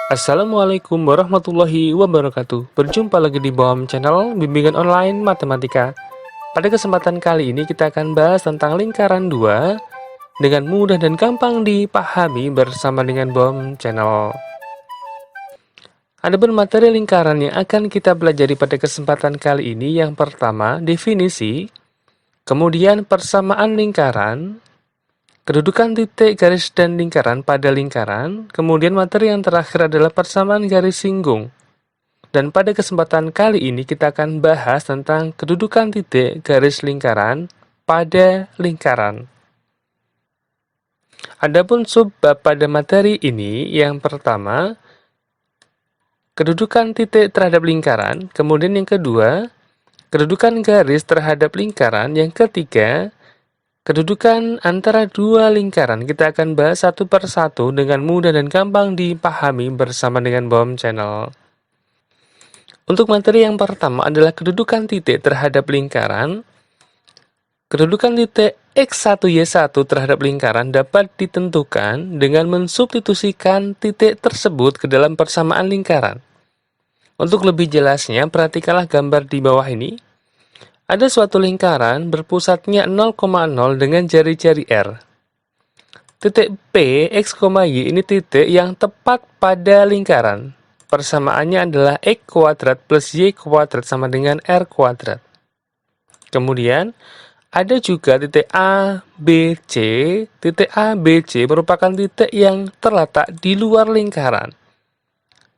Assalamualaikum warahmatullahi wabarakatuh. Berjumpa lagi di BOM Channel Bimbingan Online Matematika. Pada kesempatan kali ini kita akan bahas tentang lingkaran 2 dengan mudah dan gampang dipahami bersama dengan BOM Channel. Adapun materi lingkaran yang akan kita pelajari pada kesempatan kali ini yang pertama definisi, kemudian persamaan lingkaran, kedudukan titik, garis, dan lingkaran pada lingkaran, kemudian materi yang terakhir adalah persamaan garis singgung. Dan pada kesempatan kali ini kita akan bahas tentang kedudukan titik garis lingkaran pada lingkaran. Adapun subbab pada materi ini yang pertama, kedudukan titik terhadap lingkaran, kemudian yang kedua, kedudukan garis terhadap lingkaran, yang ketiga, kedudukan antara dua lingkaran. Kita akan bahas satu per satu dengan mudah dan gampang dipahami bersama dengan BOM Channel. Untuk materi yang pertama adalah kedudukan titik terhadap lingkaran. Kedudukan titik X1Y1 terhadap lingkaran dapat ditentukan dengan mensubstitusikan titik tersebut ke dalam persamaan lingkaran. Untuk lebih jelasnya, perhatikanlah gambar di bawah ini. Ada suatu lingkaran berpusatnya 0,0 dengan jari-jari R. Titik P, X, Y ini titik yang tepat pada lingkaran. Persamaannya adalah X kuadrat plus Y kuadrat sama dengan R kuadrat. Kemudian, ada juga titik A, B, C. Titik A, B, C merupakan titik yang terletak di luar lingkaran.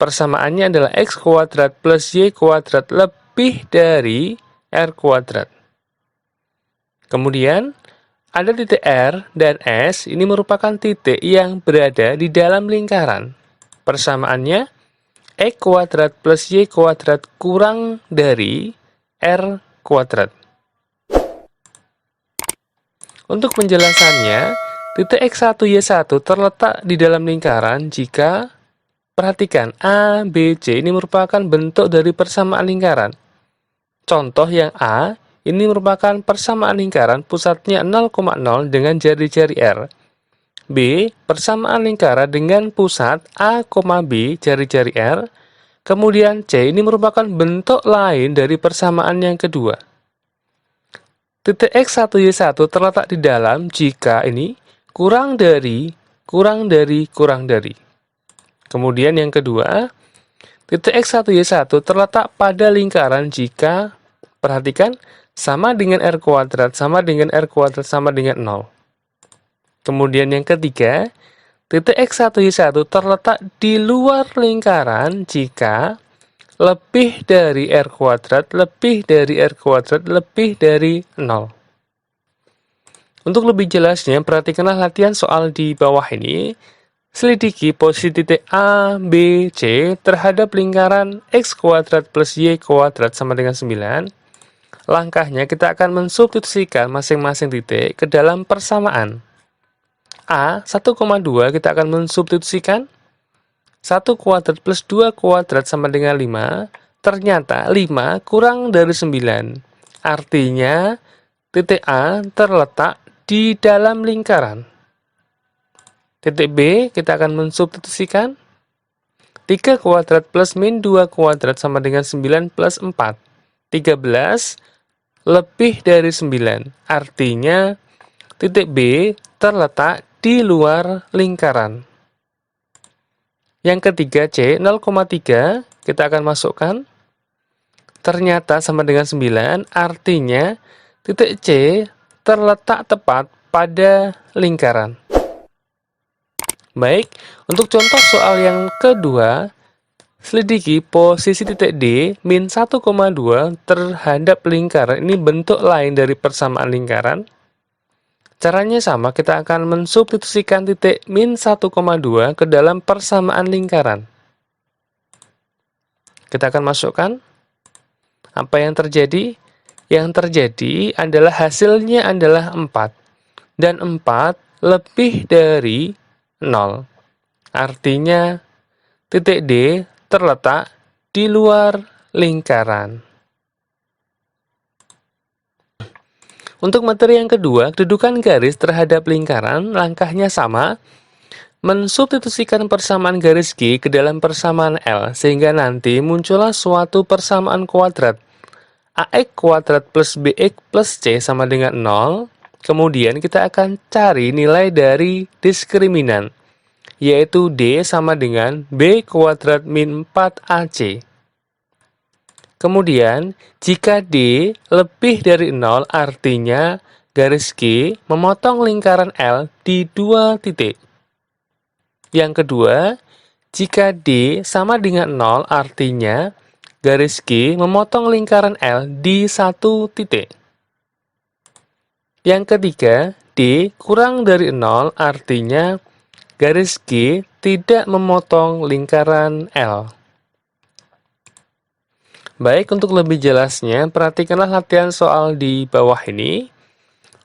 Persamaannya adalah X kuadrat plus Y kuadrat lebih dari R kuadrat. Kemudian, ada titik R dan S, ini merupakan titik yang berada di dalam lingkaran. Persamaannya, X kuadrat plus Y kuadrat kurang dari R kuadrat. Untuk penjelasannya, titik X1Y1 terletak di dalam lingkaran jika, perhatikan, A, B, C ini merupakan bentuk dari persamaan lingkaran. Contoh yang A, ini merupakan persamaan lingkaran pusatnya 0,0 dengan jari-jari R. B, persamaan lingkaran dengan pusat A, B, jari-jari R. Kemudian C, ini merupakan bentuk lain dari persamaan yang kedua. Titik X1Y1 terletak di dalam jika ini kurang dari. Kemudian yang kedua, titik X1Y1 terletak pada lingkaran jika, perhatikan, sama dengan R kuadrat, sama dengan R kuadrat, sama dengan 0. Kemudian yang ketiga, titik X1Y1 terletak di luar lingkaran jika lebih dari R kuadrat, lebih dari R kuadrat, lebih dari 0. Untuk lebih jelasnya, perhatikanlah latihan soal di bawah ini. Selidiki posisi titik A, B, C terhadap lingkaran X kuadrat plus Y kuadrat sama dengan 9. Langkahnya kita akan mensubstitusikan masing-masing titik ke dalam persamaan. A, 1,2 kita akan mensubstitusikan 1 kuadrat plus 2 kuadrat sama dengan 5. Ternyata 5 kurang dari 9. Artinya titik A terletak di dalam lingkaran. Titik B kita akan mensubstitusikan 3 kuadrat plus min 2 kuadrat sama dengan 9 plus 4. 13 lebih dari 9. Artinya titik B terletak di luar lingkaran. Yang ketiga C, 0,3 kita akan masukkan. Ternyata sama dengan 9, artinya titik C terletak tepat pada lingkaran. Baik, untuk contoh soal yang kedua, selidiki posisi titik D min 1,2 terhadap lingkaran. Ini bentuk lain dari persamaan lingkaran. Caranya sama, kita akan mensubstitusikan titik min 1,2 ke dalam persamaan lingkaran. Kita akan masukkan. Apa yang terjadi? Yang terjadi adalah hasilnya adalah 4. Dan 4 lebih dari 0. Artinya titik D terletak di luar lingkaran. Untuk materi yang kedua, kedudukan garis terhadap lingkaran, langkahnya sama. mensubstitusikan persamaan garis G ke dalam persamaan L, sehingga nanti muncullah suatu persamaan kuadrat. AX kuadrat plus BX plus C sama dengan 0. Kemudian kita akan cari nilai dari diskriminan, yaitu D sama dengan B kuadrat min 4AC. Kemudian, jika D lebih dari 0, artinya garis G memotong lingkaran L di 2 titik. Yang kedua, jika D sama dengan 0, artinya garis G memotong lingkaran L di 1 titik. Yang ketiga, D kurang dari 0, artinya garis G tidak memotong lingkaran L. Baik, untuk lebih jelasnya, perhatikanlah latihan soal di bawah ini.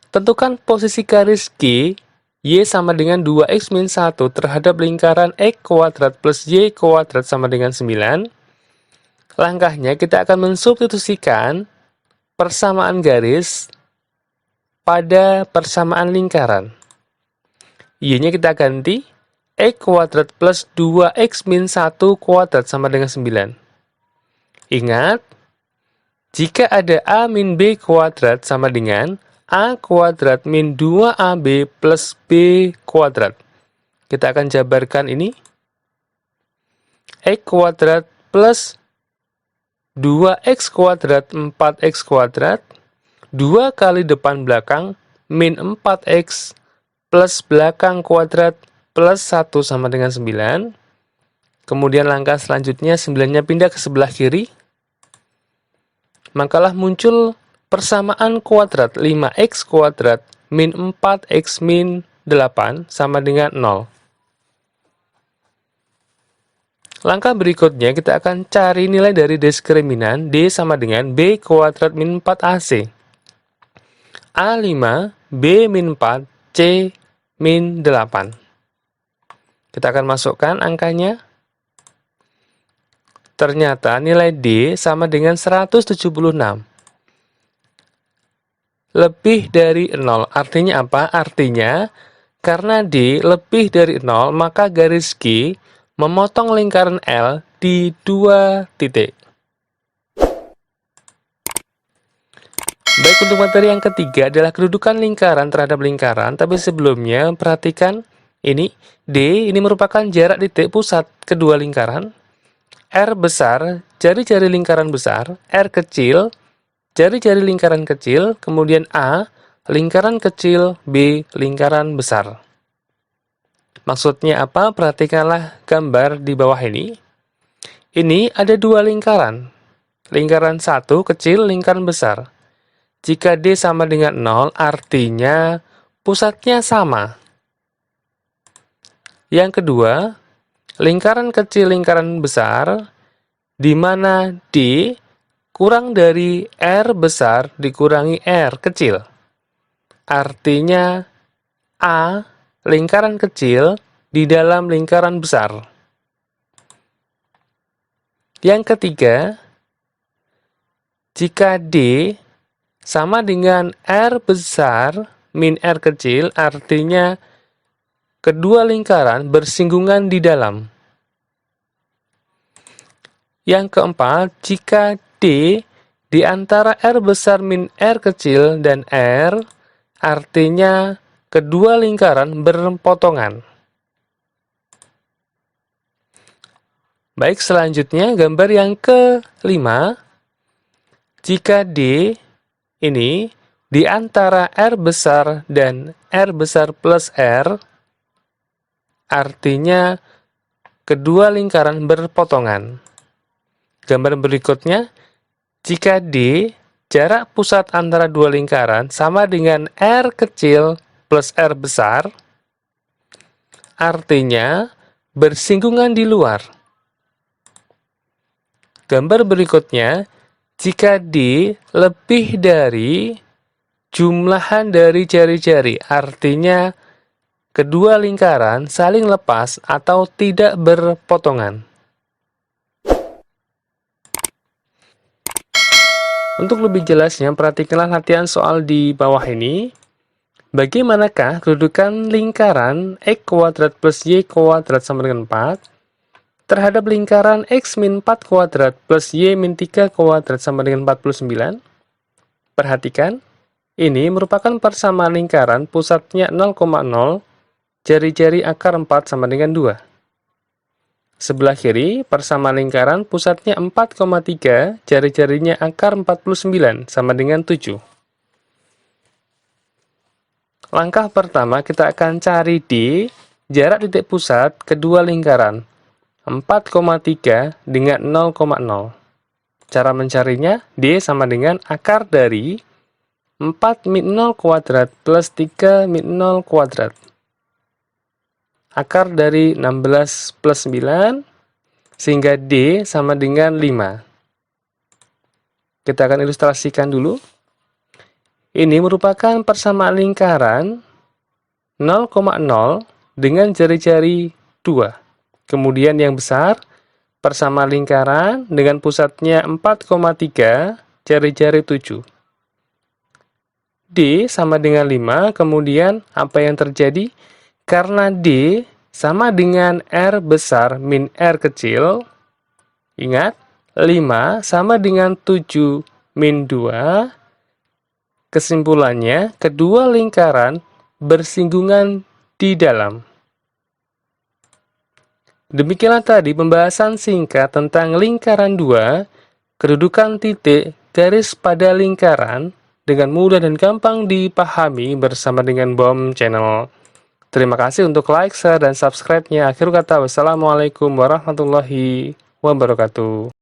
Tentukan posisi garis G, Y sama dengan 2X min 1 terhadap lingkaran X kuadrat plus Y kuadrat sama dengan 9. Langkahnya, kita akan mensubstitusikan persamaan garis pada persamaan lingkaran. Y-nya kita ganti, X kuadrat plus 2X min 1 kuadrat sama dengan 9. Ingat, jika ada A min B kuadrat sama dengan A kuadrat min 2AB plus B kuadrat. Kita akan jabarkan ini. X kuadrat plus 2X kuadrat 4X kuadrat. 2 kali depan belakang min 4X plus belakang kuadrat plus 1 sama dengan 9. Kemudian langkah selanjutnya 9-nya pindah ke sebelah kiri. Makalah muncul persamaan kuadrat 5x kuadrat min 4x min 8 sama dengan 0. Langkah berikutnya kita akan cari nilai dari diskriminan D sama dengan B kuadrat min 4AC. A5, B min 4, C min 8. Kita akan masukkan angkanya. Ternyata nilai D sama dengan 176. Lebih dari 0, artinya apa? Artinya, karena D lebih dari 0, maka garis G memotong lingkaran L di 2 titik. Baik, untuk materi yang ketiga adalah kedudukan lingkaran terhadap lingkaran, tapi sebelumnya perhatikan ini, D ini merupakan jarak titik pusat kedua lingkaran. R besar, jari-jari lingkaran besar, R kecil, jari-jari lingkaran kecil, kemudian A, lingkaran kecil, B, lingkaran besar. Maksudnya apa? Perhatikanlah gambar di bawah ini. Ini ada dua lingkaran. Lingkaran satu kecil, lingkaran besar. Jika D sama dengan 0, artinya pusatnya sama. Yang kedua, lingkaran kecil, lingkaran besar, di mana D kurang dari R besar dikurangi R kecil. Artinya A, lingkaran kecil, di dalam lingkaran besar. Yang ketiga, jika D sama dengan R besar min R kecil, artinya kedua lingkaran bersinggungan di dalam. Yang keempat, jika D di antara R besar min R kecil dan R, artinya kedua lingkaran berpotongan. Baik, selanjutnya gambar yang kelima. Jika D ini di antara R besar dan R besar plus R, artinya kedua lingkaran berpotongan. Gambar berikutnya, jika D, jarak pusat antara dua lingkaran sama dengan R kecil plus R besar, artinya bersinggungan di luar. Gambar berikutnya, jika D lebih dari jumlahan dari jari-jari, artinya kedua lingkaran saling lepas atau tidak berpotongan. Untuk lebih jelasnya, perhatikanlah latihan soal di bawah ini. Bagaimanakah kedudukan lingkaran x kuadrat plus y kuadrat sama dengan 4 terhadap lingkaran x min 4 kuadrat plus y min 3 kuadrat sama dengan 49? Perhatikan, ini merupakan persamaan lingkaran pusatnya 0,0, jari-jari akar 4 sama dengan 2. Sebelah kiri, persamaan lingkaran pusatnya 4,3, jari-jarinya akar 49 sama dengan 7. Langkah pertama, kita akan cari D, jarak titik pusat kedua lingkaran, 4,3 dengan 0,0. Cara mencarinya, D sama dengan akar dari 4 min 0 kuadrat plus 3 min 0 kuadrat. Akar dari 16 plus 9, sehingga D sama dengan 5. Kita akan ilustrasikan dulu. Ini merupakan persamaan lingkaran 0,0 dengan jari-jari 2. Kemudian yang besar, persamaan lingkaran dengan pusatnya 4,3, jari-jari 7. D sama dengan 5, kemudian apa yang terjadi? Karena D sama dengan R besar min R kecil, ingat, 5 sama dengan 7 min 2, kesimpulannya, kedua lingkaran bersinggungan di dalam. Demikianlah tadi pembahasan singkat tentang lingkaran 2, kedudukan titik garis pada lingkaran dengan mudah dan gampang dipahami bersama dengan BOM Channel. Terima kasih untuk like, share, dan subscribe-nya. Akhir kata, wassalamualaikum warahmatullahi wabarakatuh.